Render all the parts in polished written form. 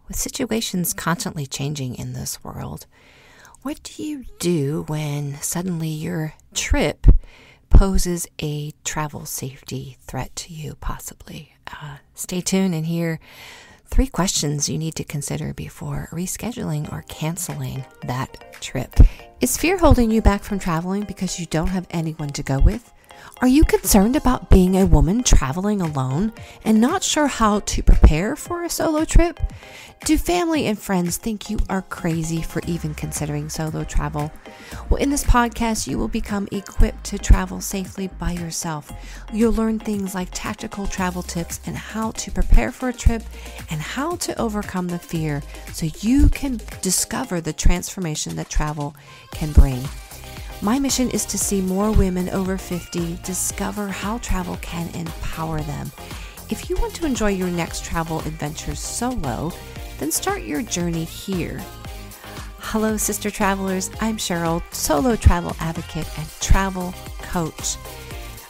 With situations constantly changing in this world, what do you do when suddenly your trip poses a travel safety threat to you, possibly? Stay tuned and hear 3 questions you need to consider before rescheduling or canceling that trip. Is fear holding you back from traveling because you don't have anyone to go with? Are you concerned about being a woman traveling alone and not sure how to prepare for a solo trip? Do family and friends think you are crazy for even considering solo travel? Well, in this podcast, you will become equipped to travel safely by yourself. You'll learn things like tactical travel tips and how to prepare for a trip and how to overcome the fear so you can discover the transformation that travel can bring. My mission is to see more women over 50 discover how travel can empower them. If you want to enjoy your next travel adventures solo, then start your journey here. Hello, sister travelers. I'm Cheryl, solo travel advocate and travel coach.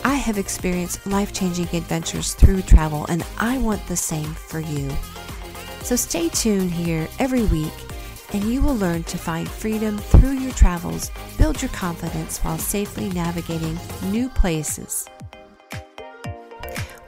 I have experienced life-changing adventures through travel, and I want the same for you. So stay tuned here every week, and you will learn to find freedom through your travels, build your confidence while safely navigating new places.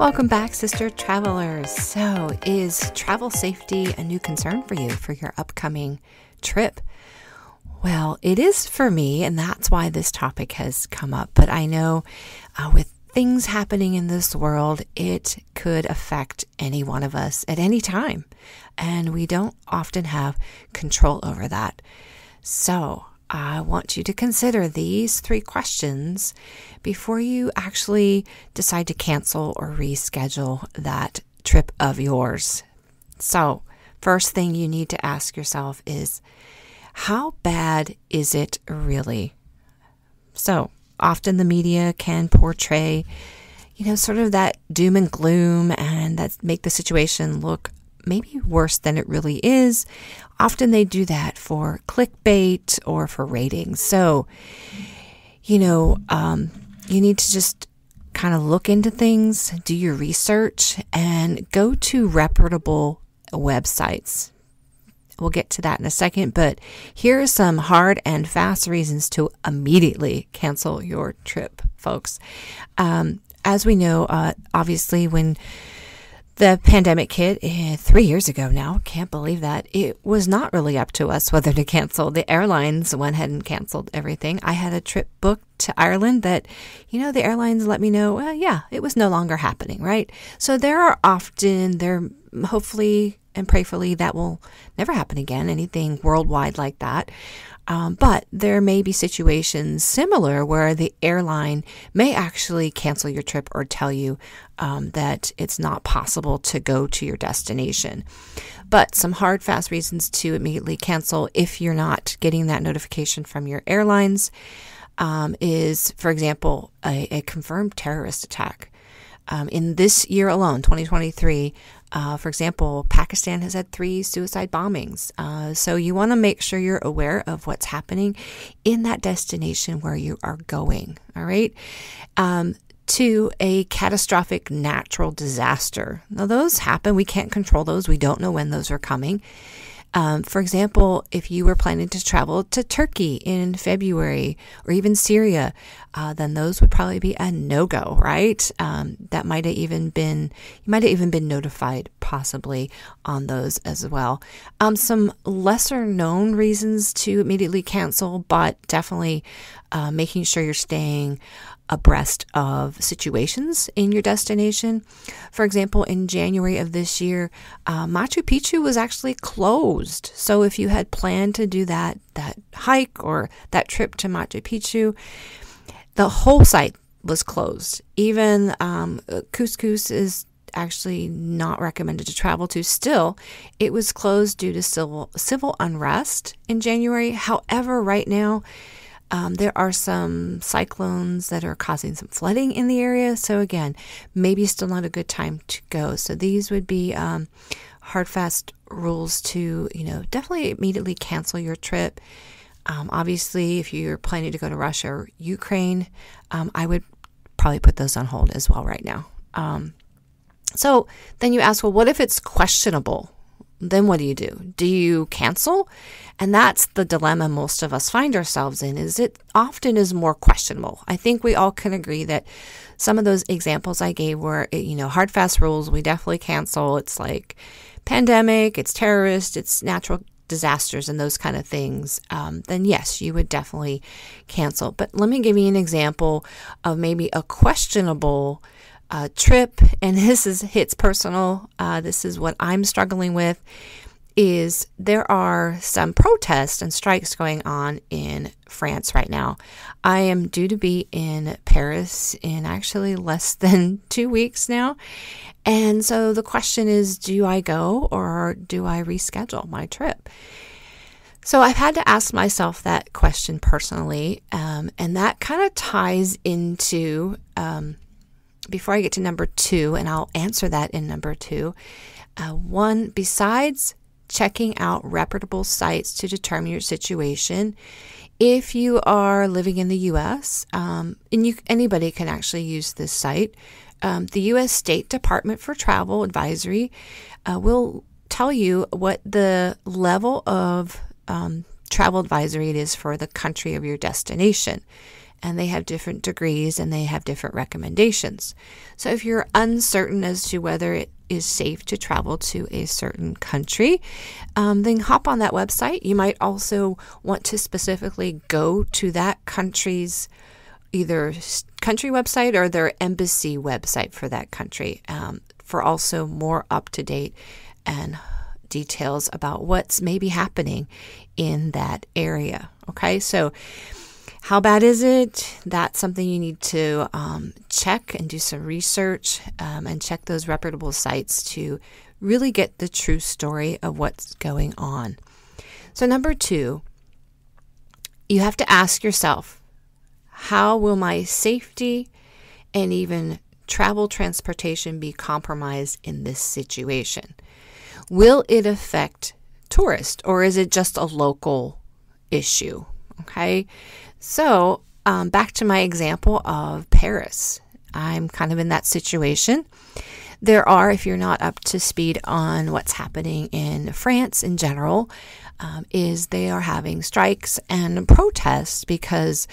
Welcome back, sister travelers. So, is travel safety a new concern for you for your upcoming trip? Well, it is for me, and that's why this topic has come up. But I know with things happening in this world, it could affect any one of us at any time. And we don't often have control over that. So I want you to consider these 3 questions before you actually decide to cancel or reschedule that trip of yours. So first thing you need to ask yourself is, how bad is it really? So often the media can portray, sort of that doom and gloom and that make the situation look maybe worse than it really is. Often they do that for clickbait or for ratings. So, you need to just kind of look into things, do your research, and go to reputable websites. We'll get to that in a second, but here are some hard and fast reasons to immediately cancel your trip, folks. As we know, obviously, when the pandemic hit 3 years ago now, can't believe that, it was not really up to us whether to cancel. The airlines went ahead and canceled everything. I had a trip booked to Ireland that, the airlines let me know, it was no longer happening, right? So hopefully and prayerfully that will never happen again, anything worldwide like that. But there may be situations similar where the airline may actually cancel your trip or tell you that it's not possible to go to your destination. But some hard, fast reasons to immediately cancel if you're not getting that notification from your airlines is, for example, a confirmed terrorist attack. In this year alone, 2023, for example, Pakistan has had 3 suicide bombings. So you want to make sure you're aware of what's happening in that destination where you are going. All right. To a catastrophic natural disaster. Now, those happen. We can't control those. We don't know when those are coming. For example, if you were planning to travel to Turkey in February or even Syria, then those would probably be a no-go, right? You might have even been notified possibly on those as well. Some lesser known reasons to immediately cancel, but definitely making sure you're staying abreast of situations in your destination. For example, in January of this year, Machu Picchu was actually closed. So if you had planned to do that hike or that trip to Machu Picchu, the whole site was closed. Even Cusco is actually not recommended to travel to. Still, it was closed due to civil unrest in January. However, right now, there are some cyclones that are causing some flooding in the area. So again, maybe still not a good time to go. So these would be hard, fast rules to, definitely immediately cancel your trip. Obviously, if you're planning to go to Russia or Ukraine, I would probably put those on hold as well right now. So then you ask, well, what if it's questionable? then what do? Do you cancel? And that's the dilemma most of us find ourselves in, is it often is more questionable. I think we all can agree that some of those examples I gave were, hard, fast rules, we definitely cancel. It's like pandemic, it's terrorist, it's natural disasters and those kind of things, then yes, you would definitely cancel. But let me give you an example of maybe a questionable trip, and this hits personal. This is what I'm struggling with, is there are some protests and strikes going on in France right now. I am due to be in Paris in actually less than 2 weeks now. And so the question is, do I go or do I reschedule my trip? So I've had to ask myself that question personally, and that kind of ties into, before I get to number 2, and I'll answer that in number 2, one, besides checking out reputable sites to determine your situation, if you are living in the U.S., and anybody can actually use this site, the U.S. State Department for Travel Advisory will tell you what the level of travel advisory it is for the country of your destination. And they have different degrees and they have different recommendations. So if you're uncertain as to whether it is safe to travel to a certain country, then hop on that website. You might also want to specifically go to that country's either country website or their embassy website for that country, for also more up-to-date and details about what's maybe happening in that area. Okay, so how bad is it? That's something you need to check and do some research and check those reputable sites to really get the true story of what's going on. So number 2, you have to ask yourself, how will my safety and even travel transportation be compromised in this situation? Will it affect tourists, or is it just a local issue? Okay. So back to my example of Paris. I'm kind of in that situation. There are, if you're not up to speed on what's happening in France in general, is they are having strikes and protests because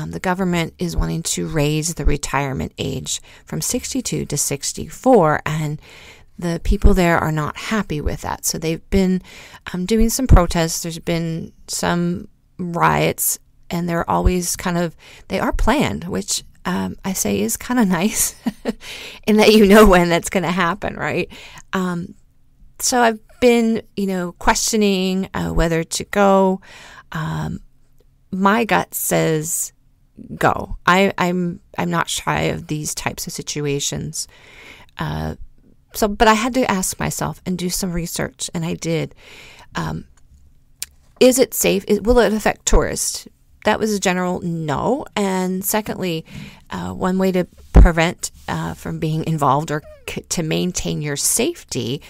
the government is wanting to raise the retirement age from 62 to 64, and the people there are not happy with that. So they've been doing some protests. There's been some riots, and they're always they are planned, which I say is kind of nice in that you know when that's going to happen, right? So I've been, questioning whether to go. My gut says go. I'm not shy of these types of situations. But I had to ask myself and do some research, and I did. Is it safe? Will it affect tourists? That was a general no. And secondly, one way to prevent from being involved or to maintain your safety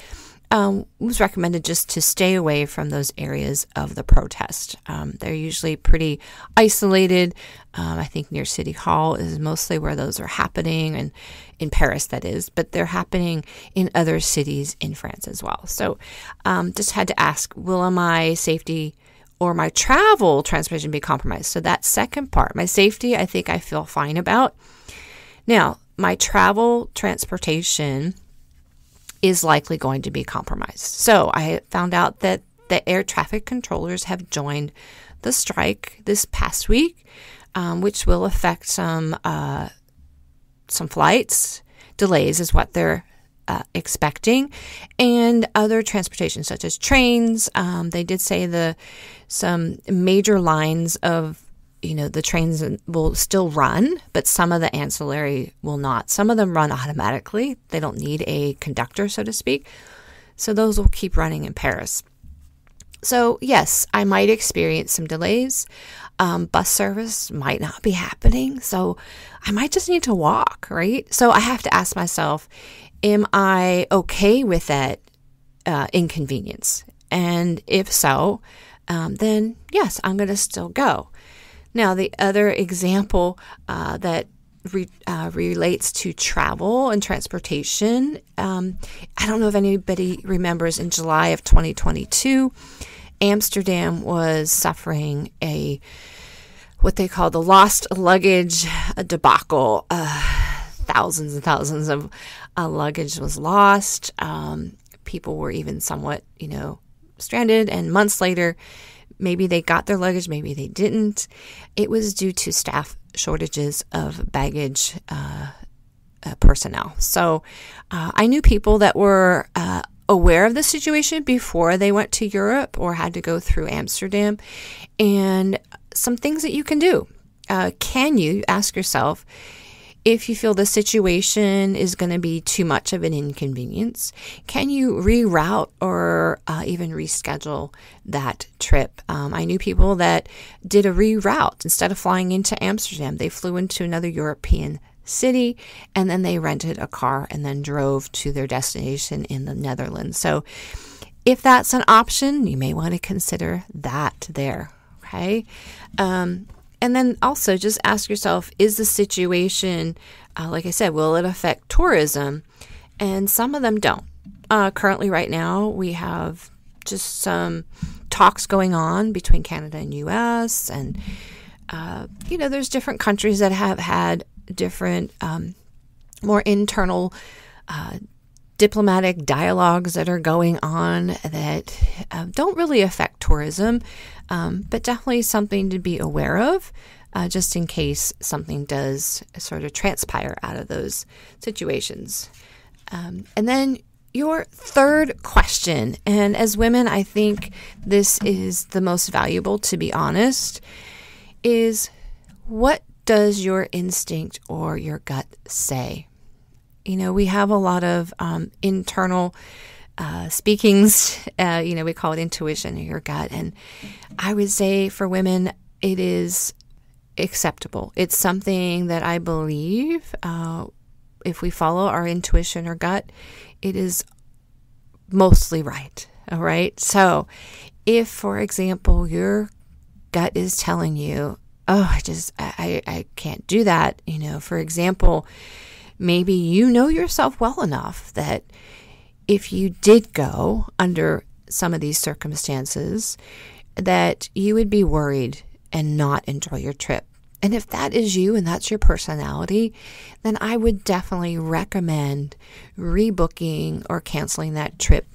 was recommended just to stay away from those areas of the protest. They're usually pretty isolated. I think near City Hall is mostly where those are happening, and in Paris that is, but they're happening in other cities in France as well. So just had to ask, will my safety or my travel transportation be compromised? So that second part, my safety, I think I feel fine about. Now, my travel transportation is likely going to be compromised. So I found out that the air traffic controllers have joined the strike this past week, which will affect some flights. Delays is what they're expecting, and other transportation such as trains. They did say some major lines of the trains will still run, but some of the ancillary will not. Some of them run automatically. They don't need a conductor, so to speak. So those will keep running in Paris. So yes, I might experience some delays. Bus service might not be happening. So I might just need to walk, right? So I have to ask myself, am I okay with that inconvenience? And if so, then yes, I'm going to still go. Now, the other example that relates to travel and transportation. I don't know if anybody remembers in July of 2022, Amsterdam was suffering what they call the lost luggage debacle. Thousands and thousands of luggage was lost. People were even somewhat, stranded, and months later, maybe they got their luggage, maybe they didn't. It was due to staff shortages of baggage personnel. So I knew people that were aware of the situation before they went to Europe or had to go through Amsterdam, and some things that you can do. Can you ask yourself, if you feel the situation is going to be too much of an inconvenience, can you reroute or even reschedule that trip? I knew people that did a reroute. Instead of flying into Amsterdam, they flew into another European city, and then they rented a car and then drove to their destination in the Netherlands. So if that's an option, you may want to consider that there. Okay. And then also just ask yourself, is the situation, like I said, will it affect tourism? And some of them don't. Currently right now, we have just some talks going on between Canada and U.S. And, there's different countries that have had different, more internal diplomatic dialogues that are going on that don't really affect tourism, but definitely something to be aware of, just in case something does sort of transpire out of those situations. And then your third question, and as women, I think this is the most valuable, to be honest, is what does your instinct or your gut say? We have a lot of internal speakings, we call it intuition, or your gut. And I would say for women, it is acceptable. It's something that I believe if we follow our intuition or gut, it is mostly right. All right. So if, for example, your gut is telling you, oh, I can't do that. For example, maybe you know yourself well enough that if you did go under some of these circumstances, that you would be worried and not enjoy your trip. And if that is you and that's your personality, then I would definitely recommend rebooking or canceling that trip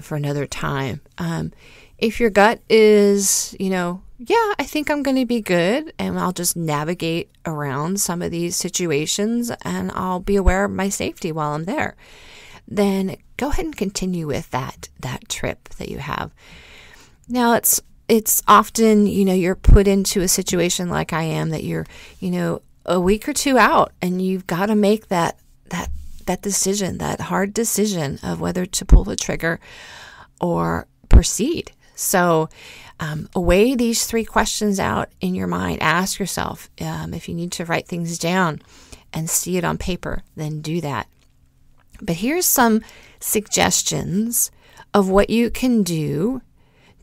for another time. If your gut is, I think I'm going to be good and I'll just navigate around some of these situations and I'll be aware of my safety while I'm there, then go ahead and continue with that trip that you have. Now it's often, you're put into a situation like I am, that you're, a week or two out and you've got to make that decision, that hard decision of whether to pull the trigger or proceed. So weigh these 3 questions out in your mind. Ask yourself, if you need to write things down and see it on paper, then do that. But here's some suggestions of what you can do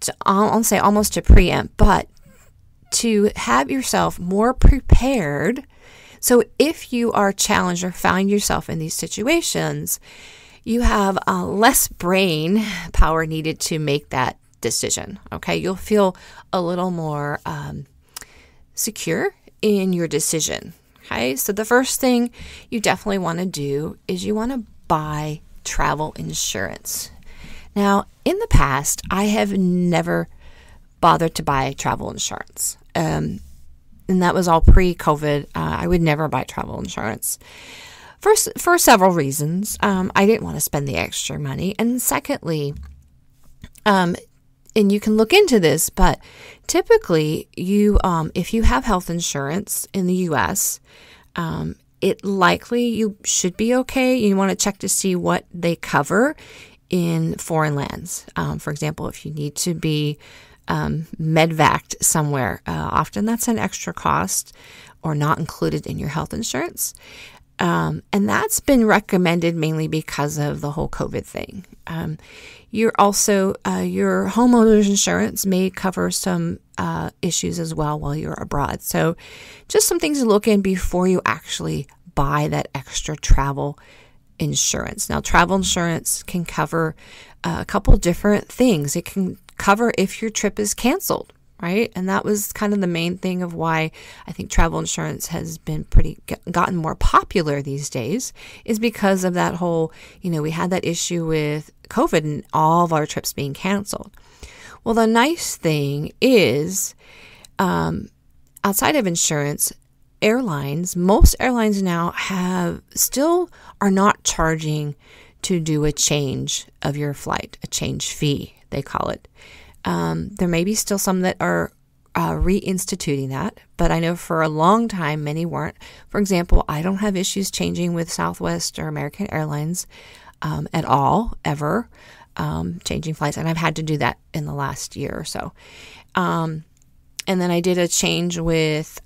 to, I'll say almost to preempt, but to have yourself more prepared. So if you are challenged or find yourself in these situations, you have less brain power needed to make that decision. Okay, you'll feel a little more secure in your decision. Okay, so the first thing you definitely want to do is you want to buy travel insurance. Now, in the past, I have never bothered to buy travel insurance. And that was all pre-COVID. I would never buy travel insurance. First, for several reasons. I didn't want to spend the extra money. And secondly, and you can look into this, but typically you, if you have health insurance in the U.S., it likely you should be okay. You want to check to see what they cover in foreign lands. For example, if you need to be medvaced somewhere, often that's an extra cost or not included in your health insurance. And that's been recommended mainly because of the whole COVID thing. You're also, your homeowner's insurance may cover some issues as well while you're abroad. So just some things to look in before you actually buy that extra travel insurance. Now, travel insurance can cover a couple different things. It can cover if your trip is canceled, right? And that was kind of the main thing of why I think travel insurance has been gotten more popular these days, is because of that whole, we had that issue with COVID and all of our trips being canceled. Well, the nice thing is, outside of insurance, most airlines now still are not charging to do a change of your flight, a change fee, they call it. There may be still some that are reinstituting that, but I know for a long time many weren't. For example, I don't have issues changing with Southwest or American Airlines at all, ever, changing flights, and I've had to do that in the last year or so. And then I did a change with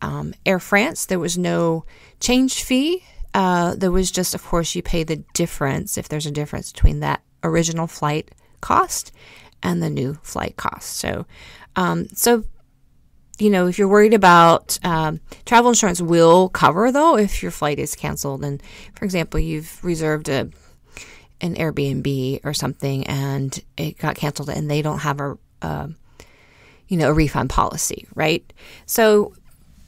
Air France. There was no change fee. There was just, of course, you pay the difference if there's a difference between that original flight cost and the new flight cost. So, if you're worried about travel insurance will cover, though, if your flight is canceled. And, for example, you've reserved an Airbnb or something and it got canceled and they don't have a refund policy, right? So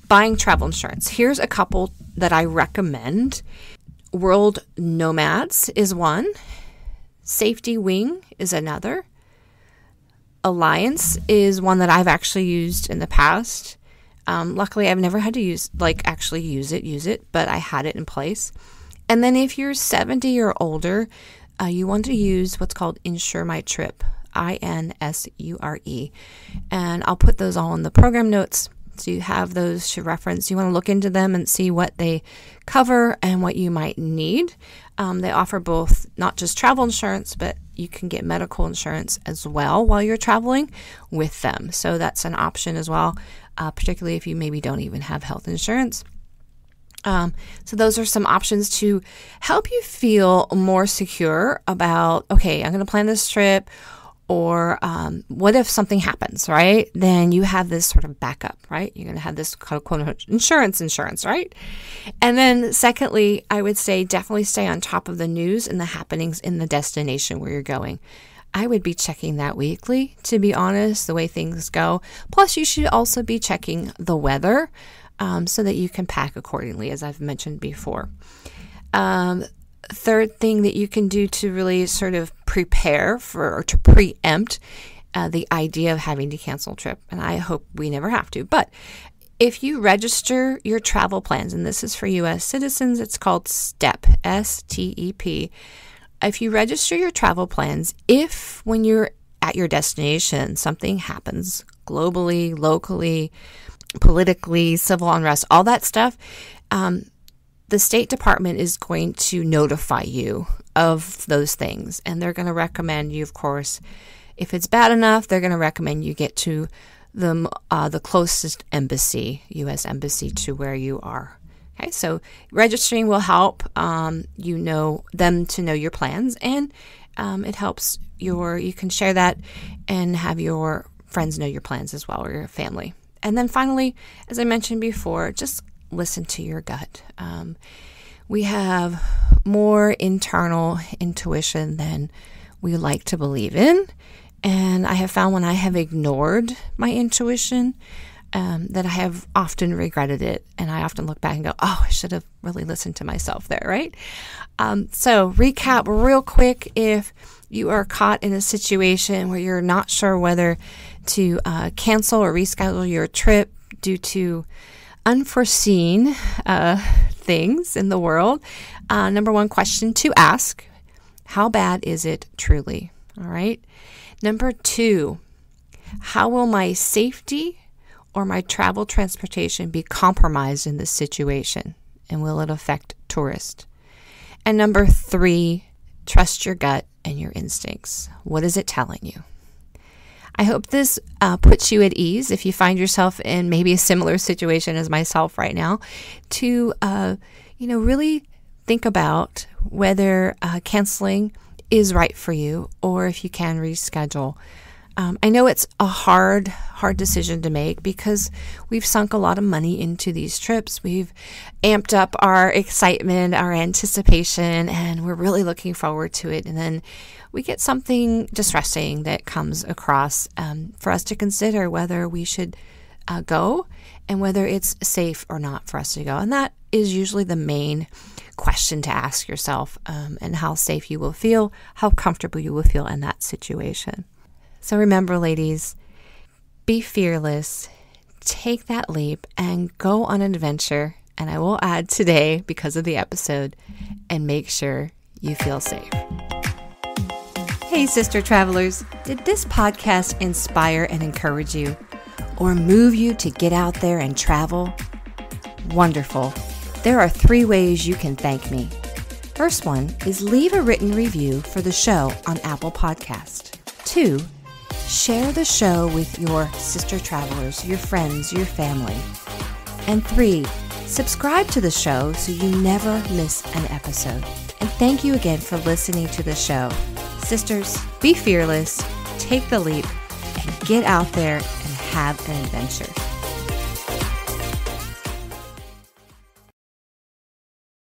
buying travel insurance. Here's a couple that I recommend. World Nomads is one. Safety Wing is another. Alliance is one that I've actually used in the past. Luckily, I've never had to use it, but I had it in place. And then if you're 70 or older, you want to use what's called Insure My Trip, INSURE. And I'll put those all in the program notes so you have those to reference. You want to look into them and see what they cover and what you might need. They offer both, not just travel insurance, but you can get medical insurance as well while you're traveling with them. So that's an option as well, particularly if you maybe don't even have health insurance. So those are some options to help you feel more secure about, okay, I'm going to plan this trip, or what if something happens, right? Then you have this sort of backup, right? You're going to have this quote insurance, right? And then secondly, I would say definitely stay on top of the news and the happenings in the destination where you're going. I would be checking that weekly, to be honest, the way things go. Plus, you should also be checking the weather so that you can pack accordingly, as I've mentioned before. Third thing that you can do to really sort of prepare for, or to preempt the idea of having to cancel a trip, and I hope we never have to, but if you register your travel plans, and this is for U.S. citizens, it's called STEP, S-T-E-P. If you register your travel plans, if when you're at your destination, something happens globally, locally, politically, civil unrest, all that stuff, the State Department is going to notify you of those things. And they're going to recommend you, of course, if it's bad enough, they're going to recommend you get to the closest embassy, U.S. embassy, to where you are. Okay, so registering will help them to know your plans, and it helps you can share that and have your friends know your plans as well, or your family. And then finally, as I mentioned before, just listen to your gut. We have more internal intuition than we like to believe in. And I have found when I have ignored my intuition, that I have often regretted it. And I often look back and go, oh, I should have really listened to myself there, right? So recap real quick. If you are caught in a situation where you're not sure whether to cancel or reschedule your trip due to unforeseen things in the world, number one question to ask, how bad is it truly? All right. Number two, how will my safety or my travel transportation be compromised in this situation? And will it affect tourists? And number three, trust your gut and your instincts. What is it telling you? I hope this puts you at ease if you find yourself in maybe a similar situation as myself right now, to really think about whether canceling is right for you or if you can reschedule. I know it's a hard decision to make because we've sunk a lot of money into these trips. We've amped up our excitement, our anticipation, and we're really looking forward to it. And then we get something distressing that comes across for us to consider whether we should go and whether it's safe or not for us to go. And that is usually the main question to ask yourself, and how safe you will feel, how comfortable you will feel in that situation. So remember, ladies, be fearless, take that leap, and go on an adventure. And I will add today, because of the episode, and make sure you feel safe. Hey, sister travelers, did this podcast inspire and encourage you or move you to get out there and travel? Wonderful. There are 3 ways you can thank me. First one is leave a written review for the show on Apple Podcast. 2, share the show with your sister travelers, your friends, your family. And 3, subscribe to the show so you never miss an episode. And thank you again for listening to the show. Sisters, be fearless, take the leap, and get out there and have an adventure.